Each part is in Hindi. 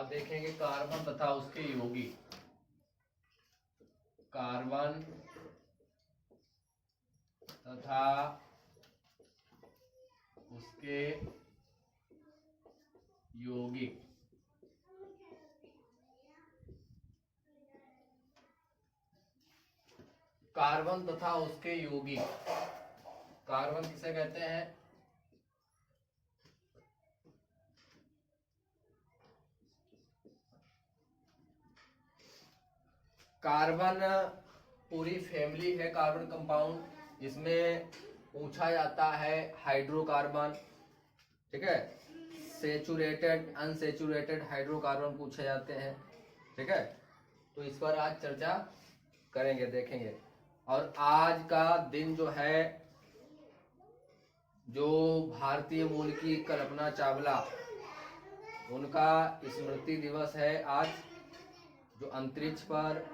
अब देखेंगे कार्बन तथा उसके यौगिक। कार्बन तथा उसके यौगिक। कार्बन तथा उसके यौगिक। कार्बन किसे कहते हैं? कार्बन पूरी फैमिली है कार्बन कंपाउंड। इसमें पूछा जाता है हाइड्रोकार्बन, ठीक है, सेचुरेटेड अनसेचुरेटेड हाइड्रोकार्बन पूछे जाते हैं, ठीक है। तो इस पर आज चर्चा करेंगे, देखेंगे। और आज का दिन जो है, जो भारतीय मूल की कल्पना चावला, उनका स्मृति दिवस है आज, जो अंतरिक्ष पर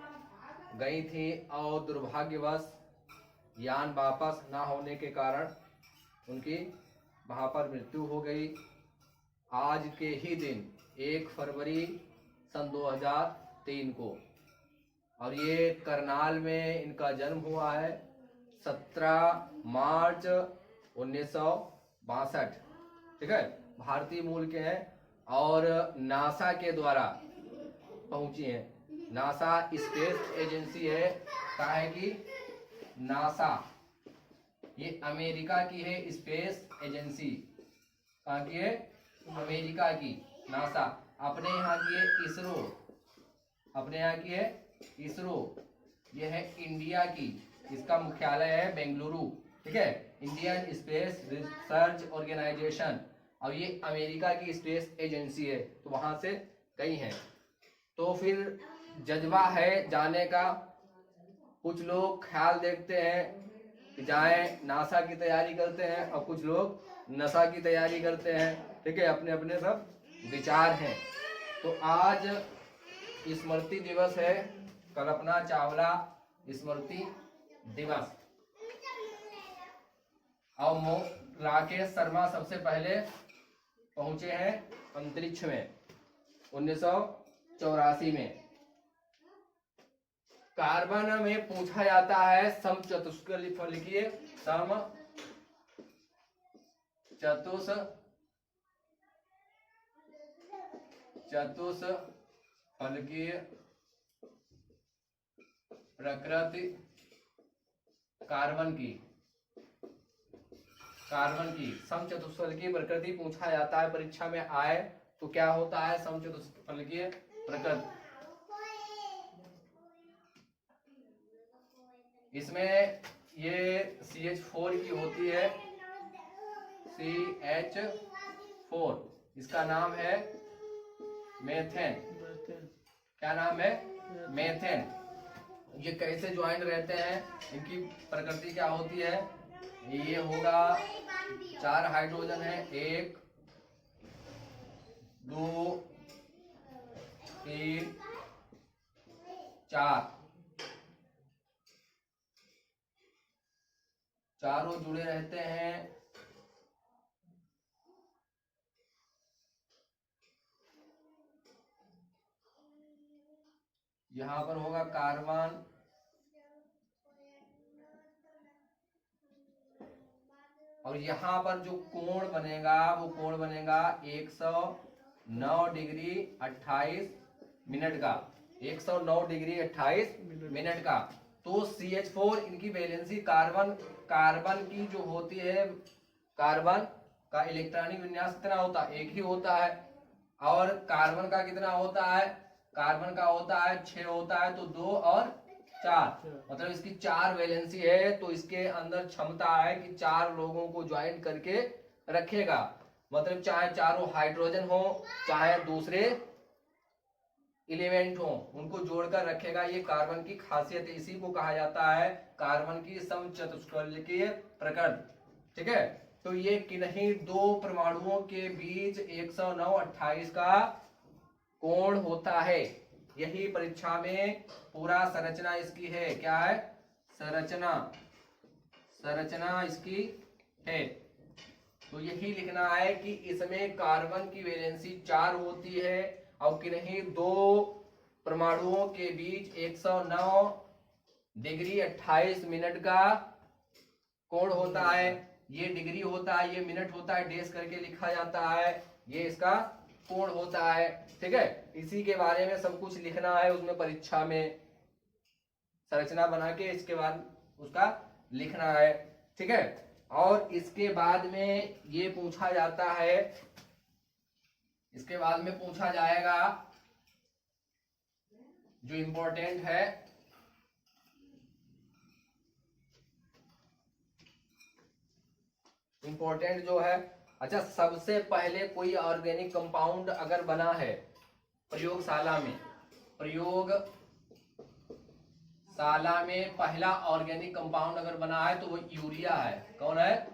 गई थी और दुर्भाग्यवश यान वापस ना होने के कारण उनकी वहाँ पर मृत्यु हो गई। आज के ही दिन 1 फरवरी सन 2003 को, और ये करनाल में इनका जन्म हुआ है 17 मार्च 1962, ठीक है। भारतीय मूल के हैं और नासा के द्वारा पहुंची हैं। नासा स्पेस एजेंसी है, कहा है कि नासा ये अमेरिका की है स्पेस एजेंसी। कहाँ की है? अमेरिका की नासा। अपने यहाँ की है इसरो, अपने यहाँ की है इसरो। ये है इंडिया की, इसका मुख्यालय है बेंगलुरु, ठीक है, इंडियन स्पेस रिसर्च ऑर्गेनाइजेशन। और ये अमेरिका की स्पेस एजेंसी है, तो वहां से गई हैं। तो फिर जज्बा है जाने का। कुछ लोग ख्याल देखते हैं कि जाएं, नासा की तैयारी करते हैं, और कुछ लोग नशा की तैयारी करते हैं, ठीक है। अपने अपने सब विचार हैं। तो आज स्मृति दिवस है, कल्पना चावला स्मृति दिवस। और राकेश शर्मा सबसे पहले पहुंचे हैं अंतरिक्ष में 1984 में। कार्बन में पूछा जाता है समचतुष्फलकीय चतुष्फलकीय प्रकृति कार्बन की समचतुष्फलकीय प्रकृति पूछा जाता है, परीक्षा में आए तो क्या होता है समचतुष्फलकीय प्रकृति। इसमें ये CH4 की होती है, CH4, इसका नाम है मेथेन। क्या नाम है? मेथेन। ये कैसे ज्वाइन रहते हैं, इनकी प्रकृति क्या होती है? ये होगा 4 हाइड्रोजन है, 1 2 3 4, चारों जुड़े रहते हैं। यहां पर होगा कार्बन, और यहां पर जो कोण बनेगा वो कोण बनेगा 109 डिग्री 28 मिनट का, 109 डिग्री 28 मिनट का। तो CH4 इनकी वैलेंसी कार्बन की जो होती है, कार्बन का इलेक्ट्रॉनिक विन्यास कितना होता है? 1 ही होता है। और कार्बन का कितना होता है? कार्बन का होता है 6 होता है, तो 2 और 4, मतलब इसकी 4 वैलेंसी है। तो इसके अंदर क्षमता है कि 4 लोगों को ज्वाइन करके रखेगा, मतलब चाहे चारों हाइड्रोजन हो, चाहे दूसरे एलिमेंट हो, उनको जोड़कर रखेगा। ये कार्बन की खासियत है, इसी को कहा जाता है कार्बन की समचतुष्फलकीय प्रकृति, ठीक है। तो ये किन्हीं 2 परमाणुओं के बीच 109-28 का कोण होता है। यही परीक्षा में पूरा संरचना इसकी है। क्या है? संरचना इसकी है। तो यही लिखना है कि इसमें कार्बन की वैलेंसी 4 होती है और किन्हीं दो परमाणुओं के बीच 109 डिग्री 28 मिनट का कोण होता है। ये डिग्री होता है, ये मिनट होता है, डेश करके लिखा जाता है, ये इसका कोण होता है। ठीक है, इसी के बारे में सब कुछ लिखना है उसमें, परीक्षा में संरचना बना के इसके बाद उसका लिखना है। ठीक है, और इसके बाद में ये पूछा जाता है, इसके बाद में पूछा जाएगा जो इंपॉर्टेंट है, इंपॉर्टेंट जो है, अच्छा सबसे पहले कोई ऑर्गेनिक कंपाउंड अगर बना है प्रयोगशाला में, प्रयोगशाला में पहला ऑर्गेनिक कंपाउंड अगर बना है तो वो यूरिया है। कौन है?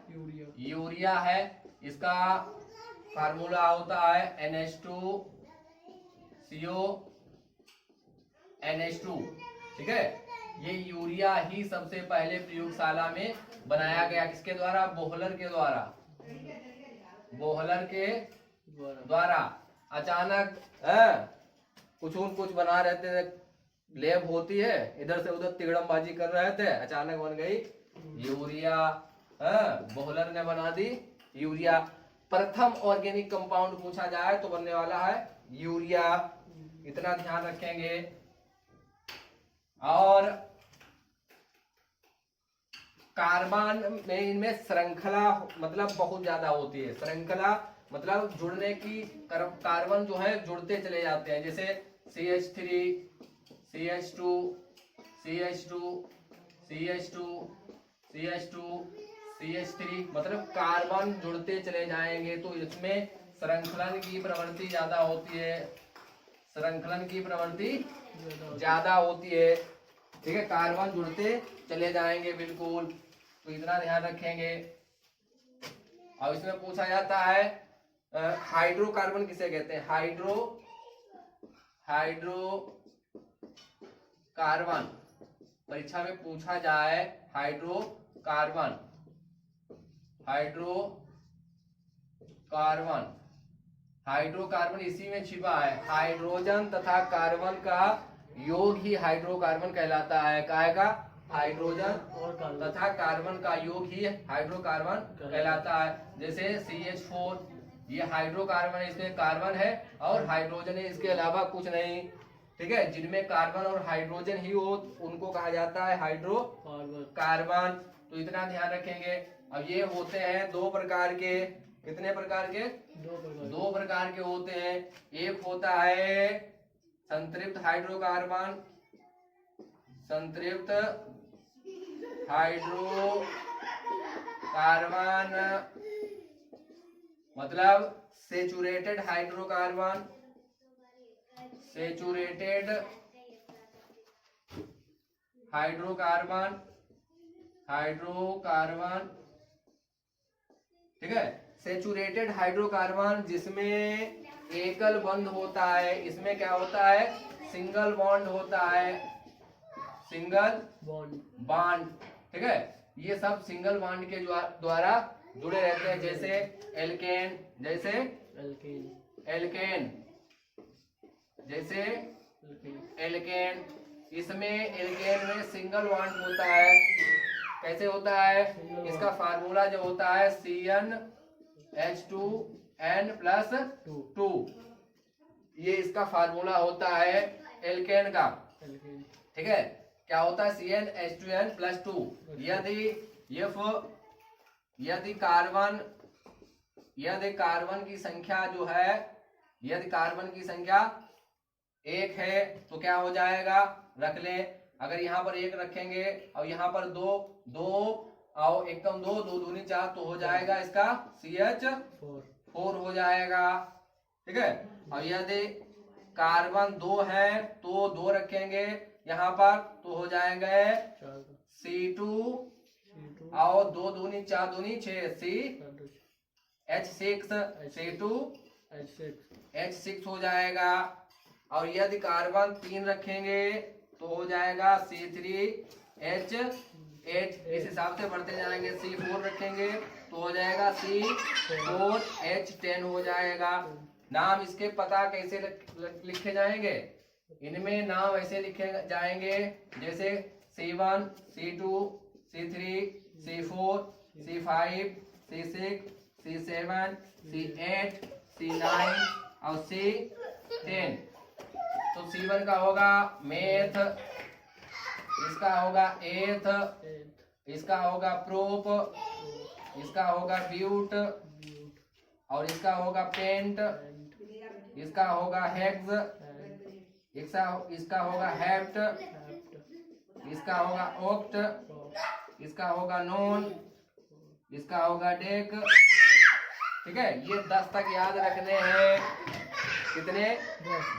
यूरिया है। इसका फार्मूला होता है NH2CO NH2। ठीक है, ये यूरिया ही सबसे पहले प्रयोगशाला में बनाया गया। किसके द्वारा? बोहलर के द्वारा। बोहलर के द्वारा अचानक कुछ बना रहते थे, लैब होती है, इधर से उधर तिगड़मबाजी कर रहे थे, अचानक बन गई यूरिया। बोहलर ने बना दी यूरिया। प्रथम ऑर्गेनिक कंपाउंड पूछा जाए तो बनने वाला है यूरिया, इतना ध्यान रखेंगे। और कार्बन में इनमें श्रृंखला मतलब बहुत ज्यादा होती है। श्रृंखला मतलब जुड़ने की, कार्बन जो है जुड़ते चले जाते हैं, जैसे CH3 CH2 CH2 CH2 CH2 CH3, मतलब कार्बन जुड़ते चले जाएंगे तो इसमें श्रृंखलन की प्रवृत्ति ज्यादा होती है, श्रृंखलन की प्रवृत्ति ज्यादा होती है। ठीक है, कार्बन जुड़ते चले जाएंगे बिल्कुल, तो इतना ध्यान रखेंगे। और इसमें पूछा जाता है हाइड्रोकार्बन किसे कहते हैं? हाइड्रोकार्बन परीक्षा में पूछा जाए, हाइड्रोकार्बन हाइड्रोकार्बन इसी में छिपा है। हाइड्रोजन तथा कार्बन का योग ही हाइड्रोकार्बन कहलाता है। काय का? हाइड्रोजन तथा कार्बन का योग ही हाइड्रोकार्बन कहलाता है। जैसे CH4 ये हाइड्रोकार्बन है, इसमें कार्बन है और हाइड्रोजन है, इसके अलावा कुछ नहीं। ठीक है, जिनमें कार्बन और हाइड्रोजन ही हो उनको कहा जाता है हाइड्रोकार्बन। तो इतना ध्यान रखेंगे। अब ये होते हैं दो प्रकार के। कितने प्रकार के? दो प्रकार के होते हैं। एक होता है संतृप्त हाइड्रोकार्बन, संतृप्त हाइड्रोकार्बन मतलब saturated hydrocarbon, saturated hydrocarbon, hydrocarbon. ठीक है, सेचुरेटेड हाइड्रोकार्बन जिसमें एकल बंध होता है, इसमें क्या होता है? सिंगल बॉन्ड होता है, सिंगल बॉन्ड। ठीक है, ये सब सिंगल बॉन्ड के द्वारा जुड़े रहते हैं, जैसे एल्केन, जैसे एल्केन। इसमें एल्केन में सिंगल बॉन्ड होता है। कैसे होता है? इसका फार्मूला जो होता है CnH2n+2, ये इसका फार्मूला होता है एल्केन का। ठीक है, क्या होता है? CnH2n+2। यदि कार्बन की संख्या जो है, यदि कार्बन की संख्या 1 है तो क्या हो जाएगा? रख ले। अगर यहाँ पर 1 रखेंगे और यहाँ पर 2 और 1 कम 2, 2 दूनी 4, तो हो जाएगा इसका CH4 हो जाएगा। ठीक है, और यदि कार्बन 2 है तो 2 रखेंगे यहाँ पर तो हो जाएंगे C2 और 2 दूनी 4 दूनी 6 H6 हो जाएगा। और यदि कार्बन 3 रखेंगे तो हो जाएगा C3H8। इस हिसाब से बढ़ते जाएंगे। C4 रखेंगे तो हो जाएगा C4H10 हो जाएगा। नाम इसके पता कैसे लिखे जाएंगे, इनमें नाम ऐसे लिखे जाएंगे जैसे C1, C2, C3, C4, C5, C6, C7, C8, C9 और C10। तो C1 का होगा मेथ, इसका होगा एथ, इसका होगा प्रोप, इसका होगा ब्यूट और इसका होगा पेंट, इसका होगा हेक्स, इसका होगा हेप्ट, इसका होगा ओक्ट, इसका होगा नोन, इसका होगा डेक। ठीक है, ये 10 तक याद रखने हैं। कितने?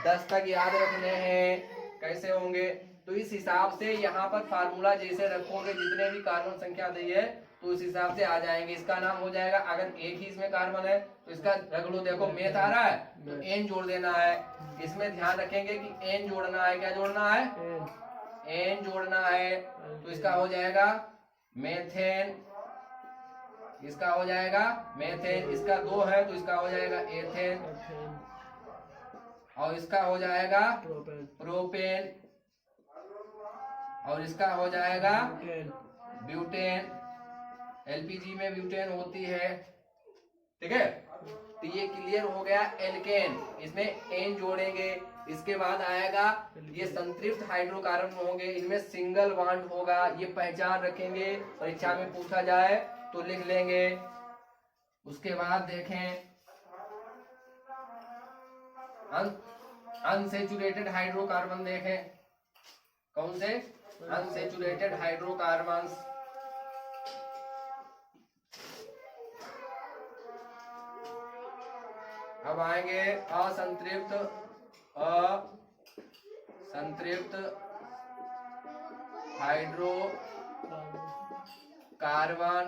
10 तक याद रखने हैं। कैसे होंगे? तो इस हिसाब से यहाँ पर फार्मूला जैसे रखोगे, जितने भी कार्बन संख्या दी है तो उस हिसाब से आ जाएंगे। इसका नाम हो जाएगा, अगर एक ही इसमें कार्बन है तो इसका रख लो। देखो मेथ आ रहा है तो एन जोड़ देना है। इसमें ध्यान रखेंगे कि एन जोड़ना है। क्या जोड़ना है? एन जोड़ना है। तो इसका हो जाएगा मेथेन, इसका हो जाएगा मेथेन। इसका 2 है तो इसका हो जाएगा एथेन और इसका हो जाएगा प्रोपेन और इसका हो जाएगा ब्यूटेन। एलपीजी में ब्यूटेन होती है। ठीक है, तो ये क्लियर हो गया एल्केन। इसमें एन जोड़ेंगे। इसके बाद आएगा ये संतृप्त हाइड्रोकार्बन होंगे, इनमें सिंगल बॉन्ड होगा। ये पहचान रखेंगे, परीक्षा में पूछा जाए तो लिख लेंगे। उसके बाद देखें अनसेचुरेटेड हाइड्रोकार्बन। देखें कौन से? Unsaturated hydrocarbon. अब आएंगे असंतृप्त हाइड्रोकार्बन,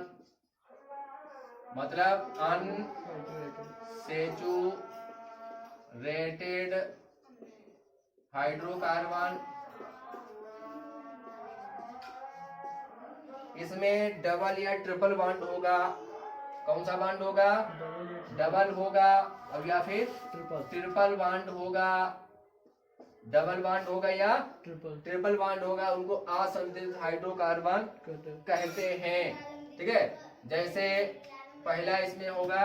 मतलब अनसेचुरेटेड हाइड्रोकार्बन। इसमें डबल या ट्रिपल बॉन्ड होगा। कौन सा बॉन्ड होगा? डबल होगा और या फिर ट्रिपल बॉन्ड होगा। डबल बॉन्ड होगा या ट्रिपल बॉन्ड होगा, उनको असंतृप्त हाइड्रोकार्बन कहते हैं। ठीक है, जैसे पहला इसमें होगा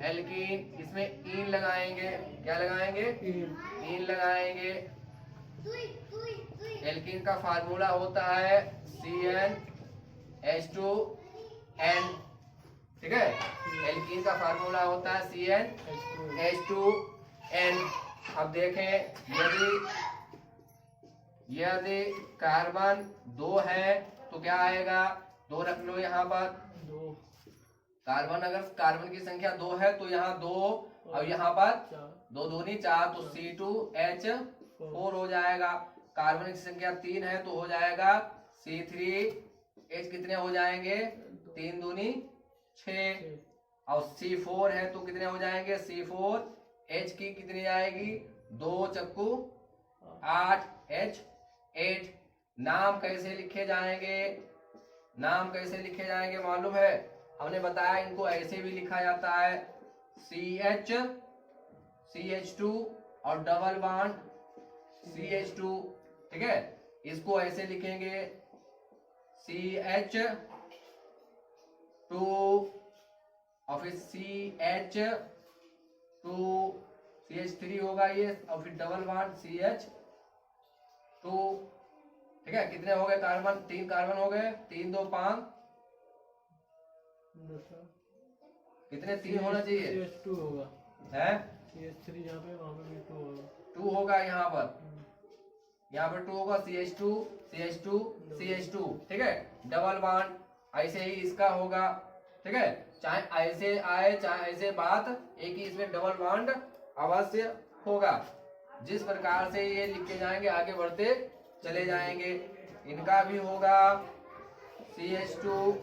एल्कीन। इसमें ईन लगाएंगे। क्या लगाएंगे? ईन लगाएंगे। एल्कीन का फार्मूला होता है CnH2n। ठीक है, एल्कीन का फार्मूला होता है CnH2n। अब देखें, यदि कार्बन 2 है तो क्या आएगा? 2 रख लो यहाँ पर। कार्बन, अगर कार्बन की संख्या 2 है तो यहाँ 2 और यहाँ पर 2 दूनी 4, तो C2H4 हो जाएगा। कार्बन की संख्या 3 है तो हो जाएगा C3H। कितने हो जाएंगे? 3 दूनी 6 और C4 है तो कितने हो जाएंगे? C4H की कितनी आएगी? 2 चक्कू 8 H8। नाम कैसे लिखे जाएंगे? मालूम है? हमने बताया इनको ऐसे भी लिखा जाता है CH2 और डबल बॉन्ड CH2। ठीक है, इसको ऐसे लिखेंगे CH2 और फिर CH3 होगा ये, और फिर डबल बॉन्ड CH2। ठीक है, कितने हो गए कार्बन? 3 कार्बन हो गए। 3 2 5, कितने? 3 होना चाहिए। CH2 होगा है CH3 यहाँ पे, वहाँ पे भी 2 होगा। 2 होगा यहाँ पर 2 होगा। CH2। ठीक है, डबल बॉन्ड ऐसे ही इसका होगा। ठीक है, चाहे ऐसे आए चाहे ऐसे बात, एक ही इसमें डबल बॉन्ड अवश्य होगा। जिस प्रकार से ये लिखे जाएंगे आगे बढ़ते चले जाएंगे। इनका भी होगा CH2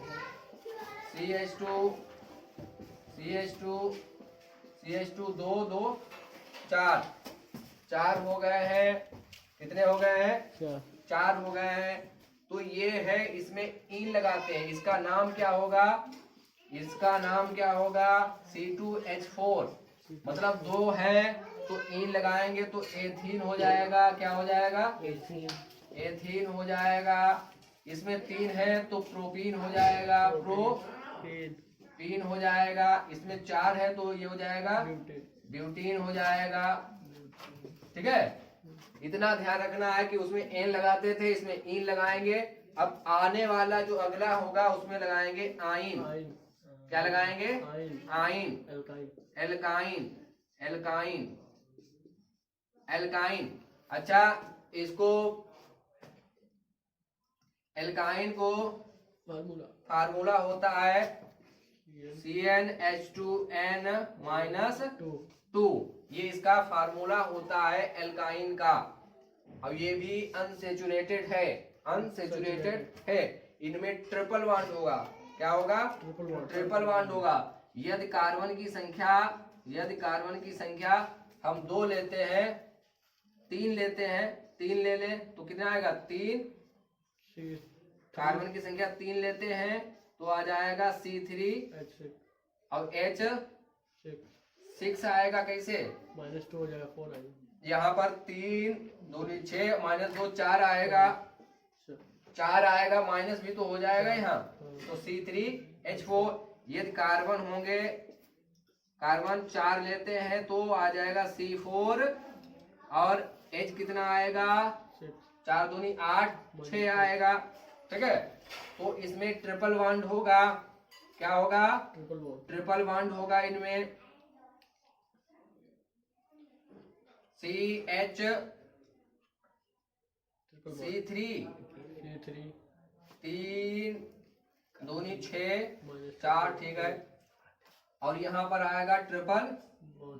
2 2 4 हो गए हैं। कितने हो गए हैं? 4 हो गए हैं। तो ये है, इसमें ईन लगाते हैं। इसका नाम क्या होगा? इसका नाम क्या होगा? C2H4। मतलब दो है तो इन लगाएंगे तो एथीन हो जाएगा। क्या हो जाएगा? एथीन हो जाएगा। इसमें तीन है तो प्रोपीन हो जाएगा, प्रोपीन हो जाएगा। इसमें चार है तो ये हो जाएगा ब्यूटीन हो जाएगा। ठीक है, इतना ध्यान रखना है कि उसमें एन लगाते थे, इसमें इन लगाएंगे। अब आने वाला जो अगला होगा उसमें लगाएंगे आइन। क्या लगाएंगे? आइन, एल्काइन, एल्काइन, एल्काइन। अच्छा, इसको एल्काइन को फार्मूला होता है CnH2n-2। ये इसका फार्मूला होता है एल्काइन का। अब ये भी अनसेचुरेटेड है, अनसेचुरेटेड है। इनमें ट्रिपल बॉन्ड होगा। क्या होगा? ट्रिपल बॉन्ड होगा। यदि कार्बन की संख्या हम 2 लेते हैं, 3 लेते हैं, 3 ले लें तो कितना आएगा? 3। कार्बन की संख्या 3 लेते हैं तो आ जाएगा C3 और H6 आएगा। कैसे? -2 हो जाएगा, 4 आएगा। यहाँ पर 3 2 6 -2 4 आएगा, 4 आएगा, माइनस भी तो हो जाएगा यहाँ। तो C3H4। यदि कार्बन होंगे, कार्बन 4 लेते हैं तो आ जाएगा C4 और H कितना आएगा? 4 दूनी 8, 6 आएगा। ठीक है, तो इसमें ट्रिपल बॉन्ड होगा। क्या होगा? ट्रिपल बॉन्ड होगा इनमें। C3 3 दूनी 6 4, ठीक है। और यहाँ पर आएगा ट्रिपल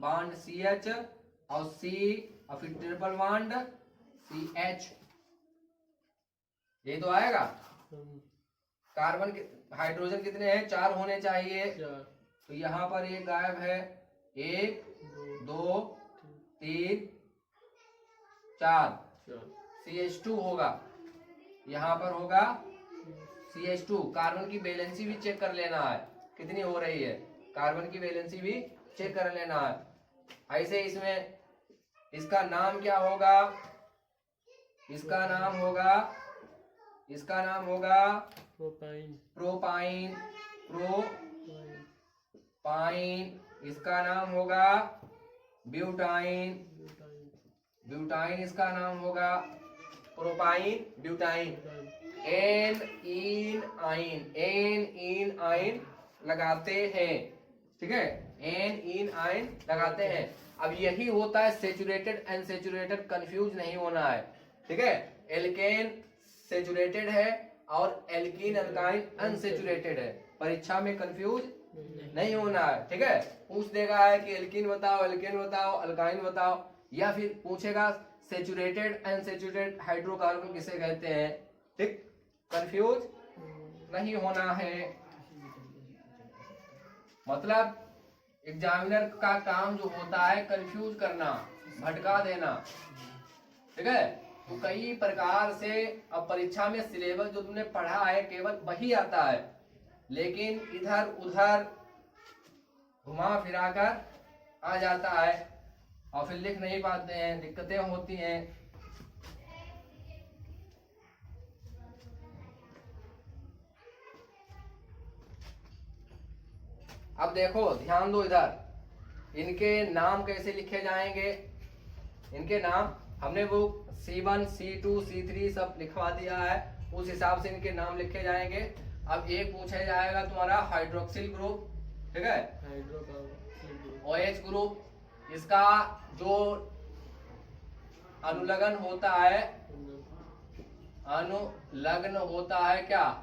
बॉन्ड CH और C और फिर ट्रिपल बॉन्ड CH। ये तो आएगा। कार्बन के हाइड्रोजन कितने हैं? 4 होने चाहिए। तो यहाँ पर एक गायब है, 1 2 3 4। CH2 होगा, यहाँ पर होगा CH2। कार्बन की वैलेंसी भी चेक कर लेना है कितनी हो रही है, कार्बन की वैलेंसी भी चेक कर लेना है। ऐसे इसमें इसका नाम क्या होगा? इसका नाम होगा प्रोपाइन। इसका नाम होगा ब्यूटाइन। इसका नाम होगा प्रोपाइन, ब्यूटाइन। एन इन आइन लगाते हैं। ठीक है, एन इन आइन लगाते हैं। अब यही होता है सेचुरेटेड अनसेचुरेटेड, कंफ्यूज नहीं होना है। ठीक है, एल्केन सेचुरेटेड है और एल्कीन अल्काइन अनसेचुरेटेड है। परीक्षा में कंफ्यूज नहीं होना है। ठीक है, पूछ देगा है कि एल्कीन बताओ, एल्केन बताओ, अल्काइन बताओ, या फिर पूछेगा सेचुरेटेड अनसेचुरेटेड हाइड्रोकार्बन किसे कहते हैं। ठीक, कंफ्यूज नहीं होना है। मतलब एग्जामिनर का काम जो होता है कंफ्यूज करना, भटका देना। ठीक है, तो कई प्रकार से अब परीक्षा में सिलेबस जो तुमने पढ़ा है केवल वही आता है, लेकिन इधर उधर घुमा फिरा कर आ जाता है और फिर लिख नहीं पाते हैं, दिक्कतें होती हैं। अब देखो, ध्यान दो इधर, इनके नाम कैसे लिखे जाएंगे। इनके नाम हमने वो C1 C2 C3 सब लिखवा दिया है, उस हिसाब से इनके नाम लिखे जाएंगे। अब एक पूछा जाएगा तुम्हारा हाइड्रोक्सिल ग्रुप। ठीक है, OH ग्रुप, इसका जो अनुलग्न होता है, अनुलग्न होता है क्या,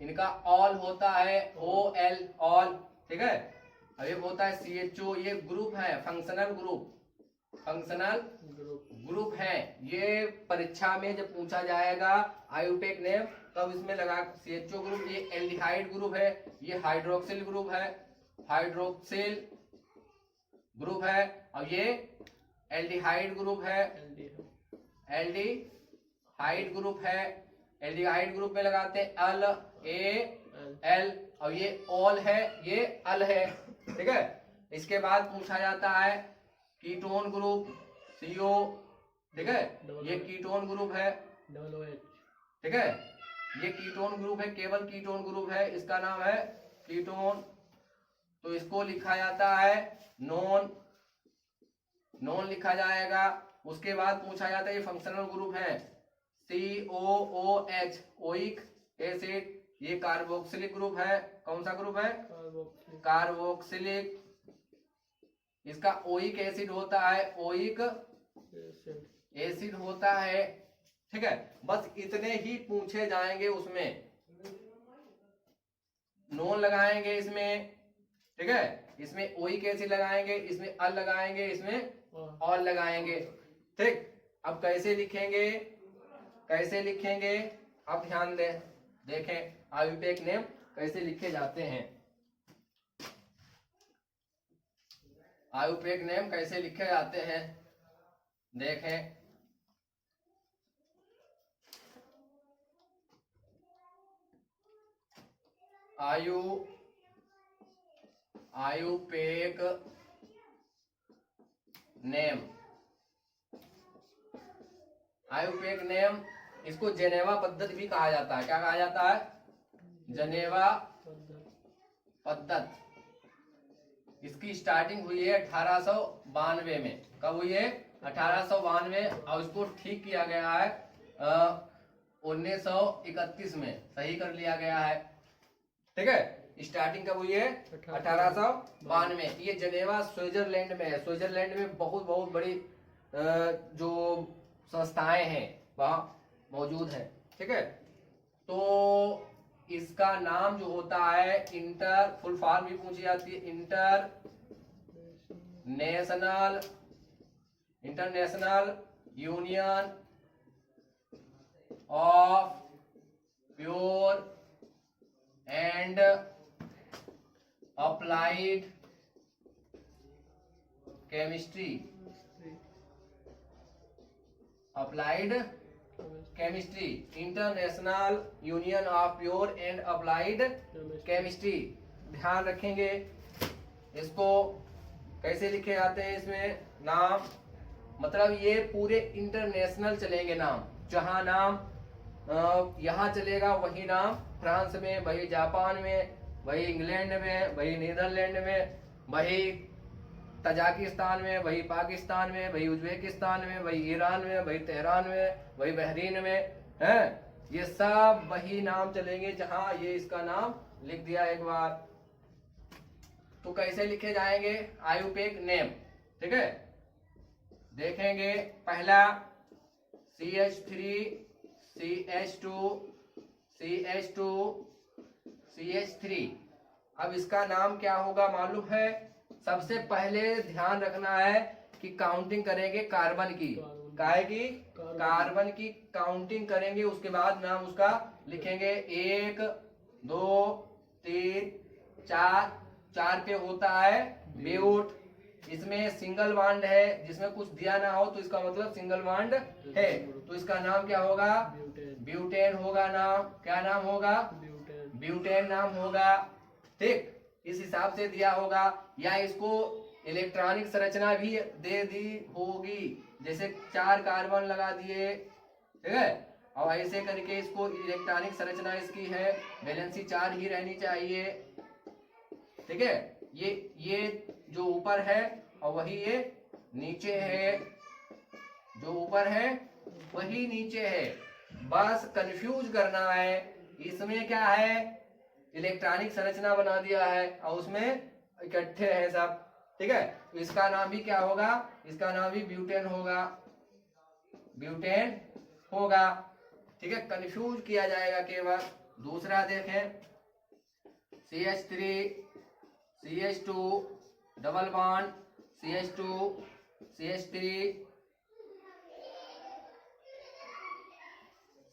इनका ऑल होता है OL, ऑल। ठीक है, अब एक होता है CHO, ये ग्रुप है, फंक्शनल ग्रुप है। ये परीक्षा में जब पूछा जाएगा आयुटेक नेम, तब इसमें लगा CHO ग्रुप। ये एल्डिहाइड ग्रुप है, ये हाइड्रोक्सिल ग्रुप है, हाइड्रोक्सिल ग्रुप है। अब ये एल्डिहाइड ग्रुप है, एल्डिहाइड ग्रुप है। एल्डिहाइड ग्रुप में लगाते हैं L A L और ये ऑल है, ये अल है। ठीक है, इसके बाद पूछा जाता है कीटोन ग्रुप CO। ठीक है, ये कीटोन ग्रुप है। OH। ठीक है, ये कीटोन ग्रुप है, केवल कीटोन ग्रुप है, इसका नाम है कीटोन। तो इसको लिखा जाता है नॉन, नॉन लिखा जाएगा। उसके बाद पूछा जाता है ये फंक्शनल ग्रुप है COOH, ओइक एसिड। ये कार्बोक्सिलिक ग्रुप है। कौन सा ग्रुप है? कार्बोक्सिलिक। इसका ओइक एसिड होता है, ओइक एसिड होता है। ठीक है, बस इतने ही पूछे जाएंगे, उसमें नॉन लगाएंगे इसमें। ठीक है, इसमें ओइक एसिड लगाएंगे, इसमें अल लगाएंगे, इसमें ऑल लगाएंगे। ठीक, अब कैसे लिखेंगे, कैसे लिखेंगे? अब ध्यान दें, देखें आयुपेक नेम कैसे लिखे जाते हैं। आयुपेक नेम कैसे लिखे जाते हैं, देखें। आयुपेक नेम, आयुपेक नेम, इसको जेनेवा पद्धति भी कहा जाता है। क्या कहा जाता है? जेनेवा पद्धति। इसकी स्टार्टिंग हुई है 1892 में। कब हुई है? 1892। और इसको ठीक किया गया है 1931 में, सही कर लिया गया है। ठीक है, स्टार्टिंग कब हुई है? 1892। ये जेनेवा स्विट्जरलैंड में है। स्विट्जरलैंड में बहुत बहुत बड़ी जो संस्थाएं हैं वहां मौजूद है। ठीक है, तो इसका नाम जो होता है इंटर, फुल फॉर्म भी पूछी जाती है, international union of pure and applied chemistry, applied chemistry, international union of pure and applied chemistry. ध्यान रखेंगे इसको कैसे लिखे जाते हैं। इसमें नाम, मतलब ये पूरे इंटरनेशनल चलेंगे नाम। जहां नाम यहाँ चलेगा वही नाम फ्रांस में, वही जापान में, वही इंग्लैंड में, वही नीदरलैंड में, वही तजाकिस्तान में, वही पाकिस्तान में, वही उज्बेकिस्तान में, वही ईरान में, वही तेहरान में, वही बहरीन में है। ये सब वही नाम चलेंगे जहां ये इसका नाम लिख दिया एक बार। तो कैसे लिखे जाएंगे आयुपेक नेम? ठीक है, देखेंगे। पहला CH3 CH2 CH2 CH3। अब इसका नाम क्या होगा मालूम है? सबसे पहले ध्यान रखना है कि काउंटिंग करेंगे कार्बन की, काहे की? कार्बन की काउंटिंग करेंगे, उसके बाद नाम उसका लिखेंगे। 1 2 3 4, 4 पे होता है ब्यूट। इसमें सिंगल बॉन्ड है, जिसमें कुछ दिया ना हो तो इसका मतलब सिंगल बॉन्ड है। तो इसका नाम क्या होगा? ब्यूटेन होगा नाम। क्या नाम होगा? ब्यूटेन नाम होगा। ठीक, इस हिसाब से दिया होगा। या इसको इलेक्ट्रॉनिक संरचना भी दे दी होगी, जैसे 4 कार्बन लगा दिए। ठीक है, और ऐसे करके इसको इलेक्ट्रॉनिक संरचना इसकी है, वैलेंसी 4 ही रहनी चाहिए। ठीक है, ये जो ऊपर है और वही ये नीचे है, जो ऊपर है वही नीचे है। बस कंफ्यूज करना है। इसमें क्या है? इलेक्ट्रॉनिक संरचना बना दिया है और उसमें इकट्ठे हैं सब। ठीक है, तो इसका नाम भी क्या होगा? इसका नाम भी ब्यूटेन होगा, ब्यूटेन होगा। ठीक है, कंफ्यूज किया जाएगा केवल। दूसरा देखें, CH3 CH2 double bond CH2 CH3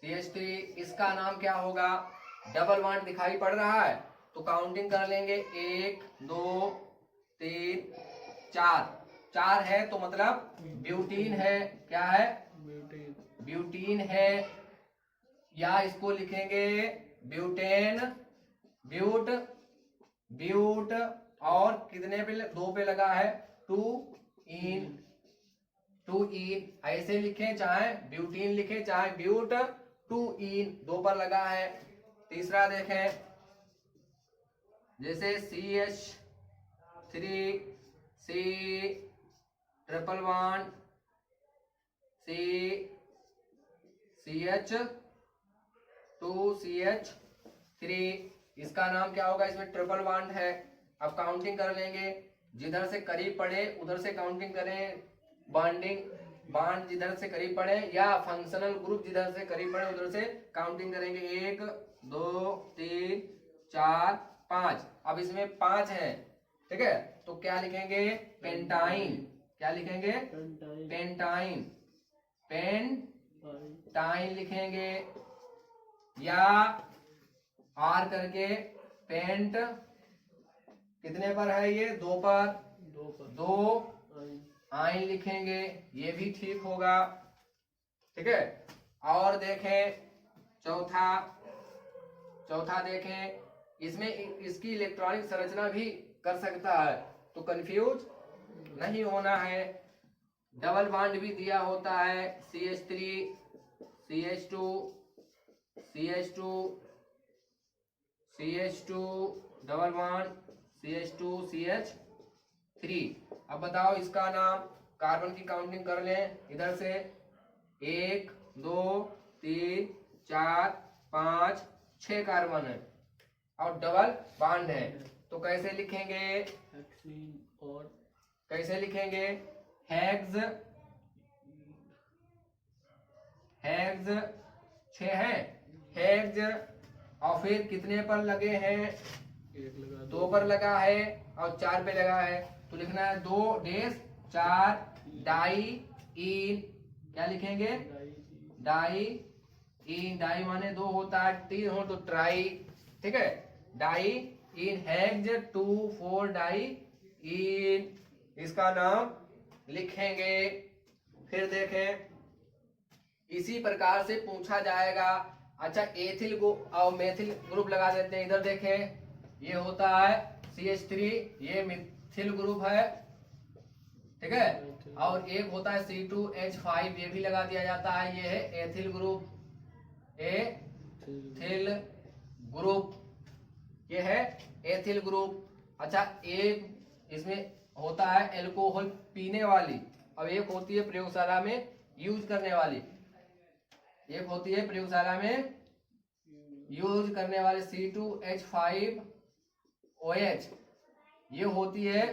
CH3। इसका नाम क्या होगा? डबल बॉन्ड दिखाई पड़ रहा है तो काउंटिंग कर लेंगे। 1 2 3 4, 4 है तो मतलब ब्यूटीन है। क्या है? ब्यूटीन है। या इसको लिखेंगे ब्यूटेन, ब्यूट ब्यूट, और कितने पे, 2 पे लगा है, टू इन, टू इन ऐसे लिखें, चाहे ब्यूटीन लिखें, चाहे ब्यूट टू इन, 2 पर लगा है। तीसरा देखें, जैसे CH3 C triple bond CH2CH3, इसका नाम क्या होगा, इसमें ट्रिपल बॉन्ड है। अब काउंटिंग कर लेंगे, जिधर से करीब पड़े उधर से काउंटिंग करें, बॉन्डिंग बॉन्ड जिधर से करीब पड़े या फंक्शनल ग्रुप जिधर से करीब पड़े उधर से काउंटिंग करेंगे, 1 2 3 4 5। अब इसमें 5 है, ठीक है, तो क्या लिखेंगे, पेंटाइन, क्या लिखेंगे, पेंटाइन, पेंटाइन लिखेंगे, या आर करके पेंट, कितने पर है ये, 2 पर, 2 आइन लिखेंगे, ये भी ठीक होगा, ठीक है। और देखें चौथा देखें, इसमें इसकी इलेक्ट्रॉनिक संरचना भी कर सकता है, तो कंफ्यूज नहीं होना है। डबल बॉन्ड भी दिया होता है, CH3 CH2 CH2 CH2 double bond CH2 CH3। अब बताओ इसका नाम, कार्बन की काउंटिंग कर लें, इधर से 1 2 3 4 5 6 कार्बन है और डबल बॉन्ड है, तो कैसे लिखेंगे, और कैसे लिखेंगे, हेक्स 6 है, हेक्स, और फिर कितने पर लगे हैं, 2 पर लगा है और 4 पे लगा है, तो लिखना है 2 डेश 4 डाई इन, क्या लिखेंगे, डाई इन, डाई माने 2 होता है, 3 हो तो ट्राई, ठीक है, डाई इन हेक्स 2 4 डाई इन, इसका नाम लिखेंगे। फिर देखें, इसी प्रकार से पूछा जाएगा। अच्छा, एथिल और मेथिल ग्रुप लगा देते हैं, इधर देखें, ये होता है CH3, ये मिथिल ग्रुप है, ठीक है, और एक होता है C2H5, ये भी लगा दिया जाता है, ये है एथिल ग्रुप, एथिल ग्रुप, ये है एथिल ग्रुप। अच्छा, एक इसमें होता है एल्कोहल पीने वाली, अब एक होती है प्रयोगशाला में यूज करने वाली, एक होती है प्रयोगशाला में यूज करने वाले C2H5OH, ये होती है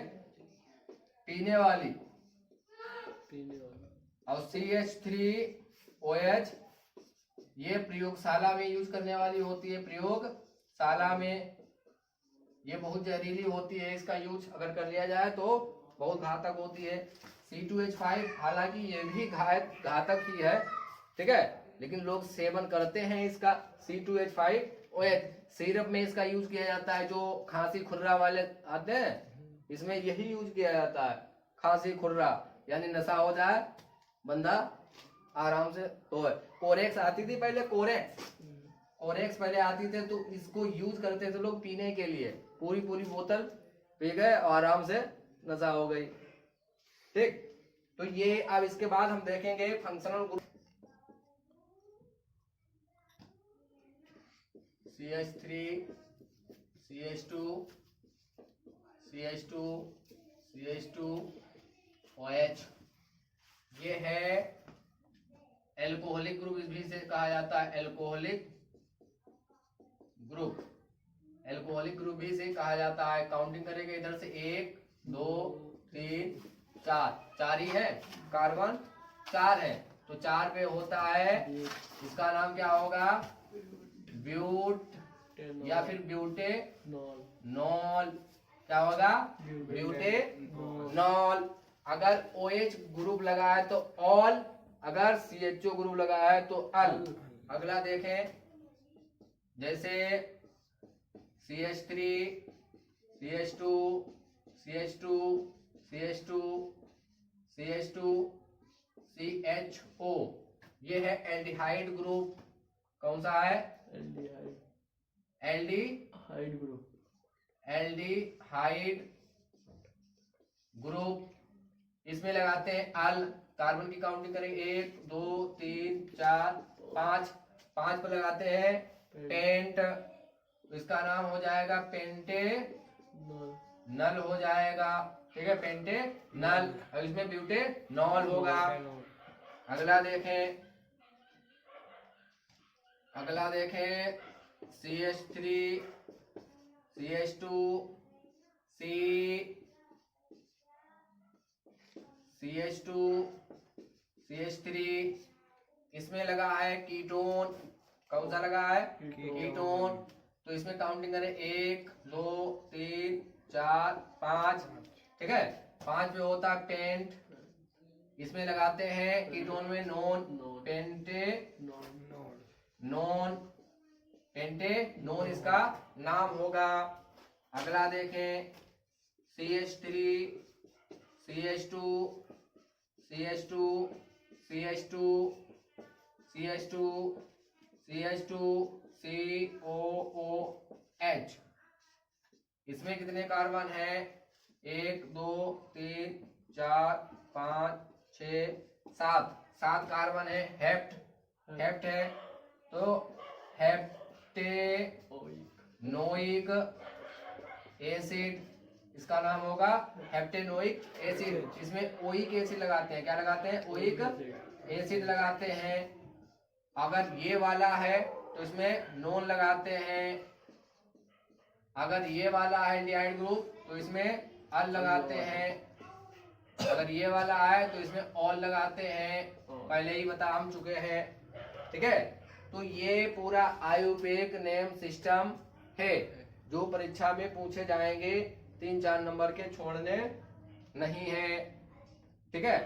पीने वाली, और CH3OH ये प्रयोगशाला में यूज करने वाली होती है, प्रयोगशाला में ये बहुत जहरीली होती है, इसका यूज अगर कर लिया जाए तो बहुत घातक होती है। C2H5 हालांकि ये भी घातक ही है, ठीक है, लेकिन लोग सेवन करते हैं इसका। C2H5OH सिरप में इसका यूज किया जाता है, जो खांसी खुर्रा वाले आते हैं इसमें यही यूज किया जाता है, खांसी खुर्रा यानी नशा हो जाए बंदा आराम से तो है। कोरेक्स आती थी पहले, कोरेक्स पहले आती थे, तो इसको यूज करते थे लोग पीने के लिए, पूरी बोतल पी गए और आराम से नशा हो गई, ठीक। तो ये अब इसके बाद हम देखेंगे functional group, CH3 CH2 CH2 CH2OH, ये है एल्कोहलिक ग्रुप, भी से कहा जाता है एल्कोहलिक ग्रुप, एल्कोहलिक ग्रुप भी से कहा जाता है। काउंटिंग करेंगे, इधर से 1 2 3 4 ही है, कार्बन 4 है, तो 4 पे होता है, इसका नाम क्या होगा, ब्यूट या फिर ब्यूटेनॉल, क्या होगा, ब्यूटेनॉल। अगर OH ग्रुप लगा है तो ऑल, अगर CHO ग्रुप लगा है तो अल। अगला देखें, जैसे CH3 CH2 CH2 CH2 CH2 CHO, ये है एल्डिहाइड ग्रुप, कौन सा है, एल्डिहाइड ग्रुप, एल्डिहाइड ग्रुप, इसमें लगाते हैं अल, कार्बन की काउंटिंग करेंगे 1 2 3 4 5, 5 पर लगाते हैं पेंट, तो इसका नाम हो जाएगा पेंटे नल हो जाएगा, ठीक है, पेंटे नल। और इसमें ब्यूटे नॉल होगा। अगला देखें, अगला देखें CH3 CH2 C CH2 CH3, इसमें लगा है कीटोन, कौन सा लगा है कीटोन, तो इसमें काउंटिंग करें 1 2 3 4 5, ठीक है, 5 पे होता है पेंट, इसमें लगाते हैं कीटोन में नॉन, पेंटे नॉन, पेंटे नॉन इसका नाम होगा। अगला देखें CH3 CH2 CH2 CH2 CH2 CH2 COOH, इसमें कितने कार्बन हैं 1 2 3 4 5 6 7, 7 कार्बन है। हेप्ट है तो हेप्टेनोइक एसिड, इसका नाम होगा हेप्टेनोइक एसिड, इसमें ओइक एसिड लगाते हैं, क्या लगाते हैं ओइक एसिड लगाते हैं। अगर ये वाला है तो इसमें नॉन लगाते हैं, अगर ये वाला है एल्डिहाइड ग्रुप तो इसमें अल लगाते हैं, अगर ये वाला है तो इसमें ऑल लगाते हैं, पहले ही बता हम चुके हैं, ठीक है। तो ये पूरा आयुपेक नेम सिस्टम है जो परीक्षा में पूछे जाएंगे, 3-4 नंबर के छोड़ने नहीं है, ठीक है।